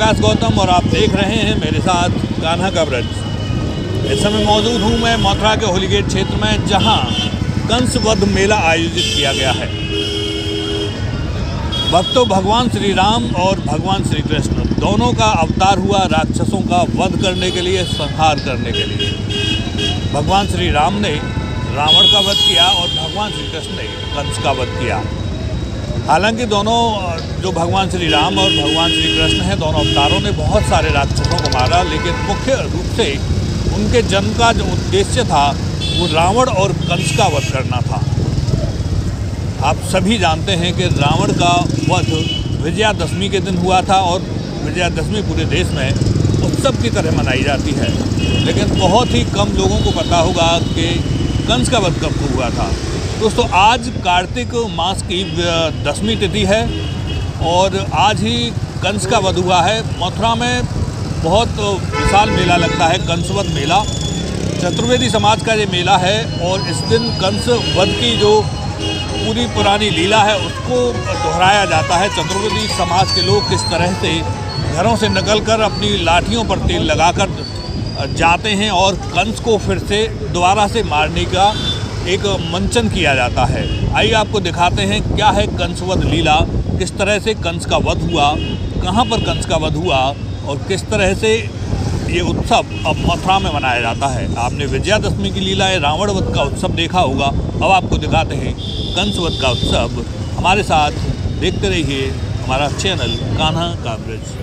व्यास गौतम और आप देख रहे हैं मेरे साथ कान्हा का ब्रज। इस समय मौजूद हूँ मैं मथुरा के होली गेट क्षेत्र में, जहाँ कंस वध मेला आयोजित किया गया है। भक्तों, भगवान श्री राम और भगवान श्री कृष्ण दोनों का अवतार हुआ राक्षसों का वध करने के लिए, संहार करने के लिए। भगवान श्री राम ने रावण का वध किया और भगवान श्री कृष्ण ने कंस का वध किया। हालांकि दोनों जो भगवान श्री राम और भगवान श्री कृष्ण हैं, दोनों अवतारों ने बहुत सारे राक्षसों को मारा, लेकिन मुख्य रूप से उनके जन्म का जो उद्देश्य था वो रावण और कंस का वध करना था। आप सभी जानते हैं कि रावण का वध विजयादशमी के दिन हुआ था और विजयादशमी पूरे देश में उत्सव की तरह मनाई जाती है, लेकिन बहुत ही कम लोगों को पता होगा कि कंस का वध कब हुआ था। दोस्तों, आज कार्तिक मास की 10वीं तिथि है और आज ही कंस का वध हुआ है। मथुरा में बहुत विशाल मेला लगता है, कंसवध मेला। चतुर्वेदी समाज का ये मेला है और इस दिन कंस वध की जो पूरी पुरानी लीला है उसको दोहराया जाता है। चतुर्वेदी समाज के लोग किस तरह से घरों से निकलकर अपनी लाठियों पर तेल लगाकर जाते हैं और कंस को फिर से दोबारा से मारने का एक मंचन किया जाता है। आइए आपको दिखाते हैं क्या है कंसवध लीला, किस तरह से कंस का वध हुआ, कहाँ पर कंस का वध हुआ और किस तरह से ये उत्सव अब मथुरा में मनाया जाता है। आपने विजयादशमी की लीला है, रावण वध का उत्सव देखा होगा, अब आपको दिखाते हैं कंसवध का उत्सव। हमारे साथ देखते रहिए हमारा चैनल कान्हा का ब्रज।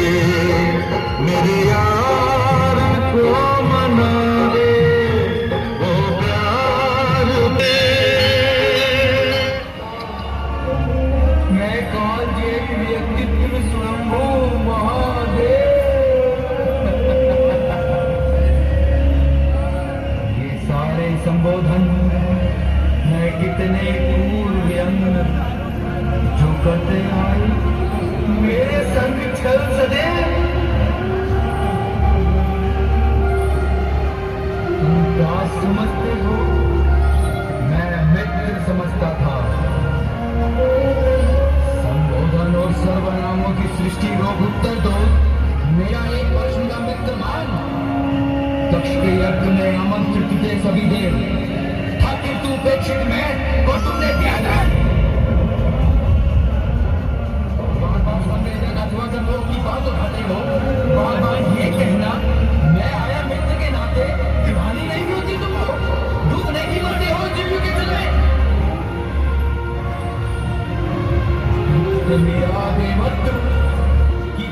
मेरे यार को मना दे वो प्यार पे। मैं कौन जी व्यक्तित्व स्वयंभू महादेव। ये सारे संबोधन मैं कितने क्रूर व्यंग जो करते आए मेरे संग छल सदैव। तुम क्या समझते हो मैं मित्र समझता था। संबोधन और सर्वनामों की सृष्टि रोग उत्तर दो मेरा एक वर्ष का मित्र मान। दक्ष के यज्ञ में आमंत्रित थे सभी देव था किंतु उपेक्षित मैं को तुमने दिया था। लोग की बात उठाते हो बार बार ये कहना मैं आया मित्र के नाते दीवानी नहीं होती तुमको दुख नहीं मरते हो जीव के चले। मेरा देवत्व की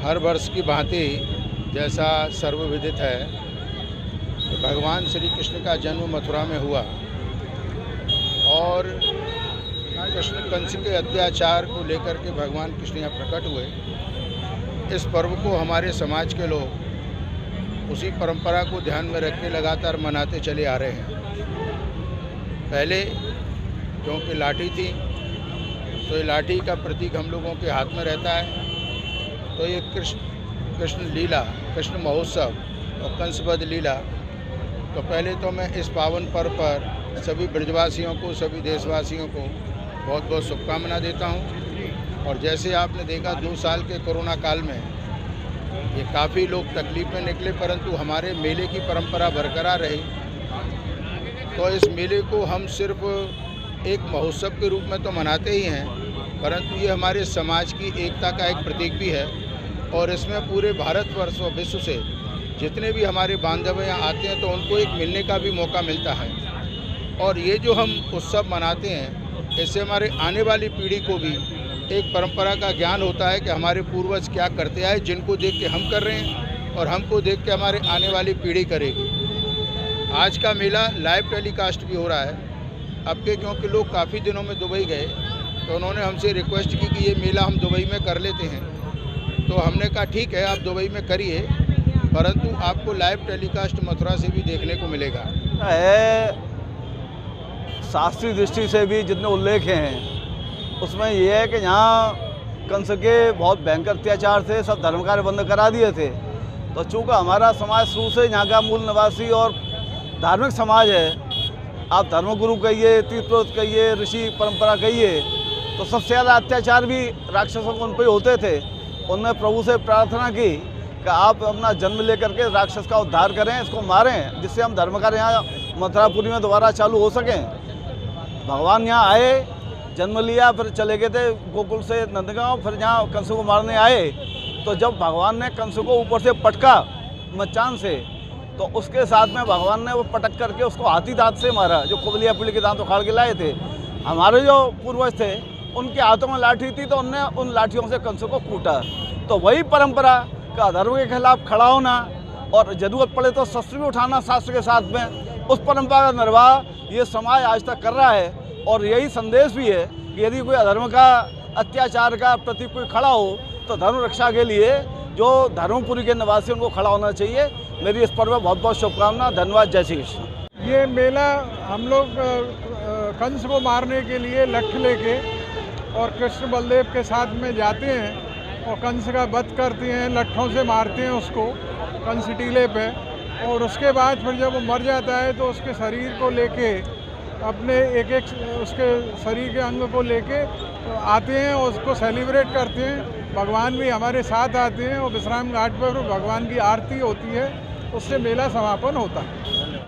हर वर्ष की भांति जैसा सर्वविदित है कि भगवान श्री कृष्ण का जन्म मथुरा में हुआ और कृष्ण कंस के अत्याचार को लेकर के भगवान कृष्ण यहाँ प्रकट हुए। इस पर्व को हमारे समाज के लोग उसी परंपरा को ध्यान में रख के लगातार मनाते चले आ रहे हैं। पहले क्योंकि लाठी थी तो ये लाठी का प्रतीक हम लोगों के हाथ में रहता है। तो ये कृष्ण लीला, कृष्ण महोत्सव और कंसवध लीला, तो पहले तो मैं इस पावन पर्व पर सभी ब्रजवासियों को, सभी देशवासियों को बहुत बहुत शुभकामना देता हूँ। और जैसे आपने देखा 2 साल के कोरोना काल में ये काफ़ी लोग तकलीफ में निकले, परंतु हमारे मेले की परंपरा बरकरार रही। तो इस मेले को हम सिर्फ एक महोत्सव के रूप में तो मनाते ही हैं, परंतु ये हमारे समाज की एकता का एक प्रतीक भी है। और इसमें पूरे भारतवर्ष और विश्व से जितने भी हमारे बांधव यहाँ आते हैं तो उनको एक मिलने का भी मौका मिलता है। और ये जो हम उत्सव मनाते हैं इससे हमारे आने वाली पीढ़ी को भी एक परंपरा का ज्ञान होता है कि हमारे पूर्वज क्या करते आए, जिनको देख के हम कर रहे हैं और हमको देख के हमारे आने वाली पीढ़ी करेगी। आज का मेला लाइव टेलीकास्ट भी हो रहा है। अब के क्योंकि लोग काफ़ी दिनों में दुबई गए तो उन्होंने हमसे रिक्वेस्ट की कि ये मेला हम दुबई में कर लेते हैं। तो हमने कहा ठीक है आप दुबई में करिए, परंतु आपको लाइव टेलीकास्ट मथुरा से भी देखने को मिलेगा। शास्त्रीय दृष्टि से भी जितने उल्लेख हैं उसमें यह है कि यहाँ कंस के बहुत भयंकर अत्याचार थे, सब धर्म कार्य बंद करा दिए थे। तो चूँकि हमारा समाज शुरू से यहाँ का मूल निवासी और धार्मिक समाज है, आप धर्मगुरु कहिए, तीर्थव्रत कहिए, ऋषि परंपरा कहिए, तो सबसे ज़्यादा अत्याचार भी राक्षसों को उन पर होते थे। उनने प्रभु से प्रार्थना की कि आप अपना जन्म लेकर के राक्षस का उद्धार करें, इसको मारें, जिससे हम धर्म कार्य यहाँ मथुरापुरी में दोबारा चालू हो सकें। भगवान यहाँ आए, जन्म लिया, फिर चले गए थे गोकुल से नंदगांव, फिर यहाँ कंस को मारने आए। तो जब भगवान ने कंस को ऊपर से पटका मचान से, तो उसके साथ में भगवान ने वो पटक करके उसको हाथी दांत से मारा, जो कुबलिया पीढ़ी के दांत उखाड़ के लाए थे। हमारे जो पूर्वज थे उनके हाथों में लाठी थी तो उनने उन लाठियों से कंस को कूटा। तो वही परंपरा का धर्म के खिलाफ खड़ा होना और जरूरत पड़े तो शस्त्र भी उठाना शास्त्र के साथ में, उस परंपरा का निर्वाह ये समाज आज तक कर रहा है। और यही संदेश भी है कि यदि कोई अधर्म का, अत्याचार का प्रति कोई खड़ा हो तो धर्म रक्षा के लिए जो धर्मपुरी के निवासी उनको खड़ा होना चाहिए। मेरी इस पर्व में बहुत बहुत शुभकामना। धन्यवाद। जय श्री कृष्ण। ये मेला हम लोग कंस को मारने के लिए लठ लेके और कृष्ण बलदेव के साथ में जाते हैं और कंस का वध करते हैं, लट्ठों से मारते हैं उसको कंस टीले पे। और उसके बाद फिर जब वो मर जाता है तो उसके शरीर को लेके अपने एक एक उसके शरीर के अंग को लेके आते हैं और उसको सेलिब्रेट करते हैं। भगवान भी हमारे साथ आते हैं और विश्राम घाट पर भगवान की आरती होती है, उससे मेला समापन होता है।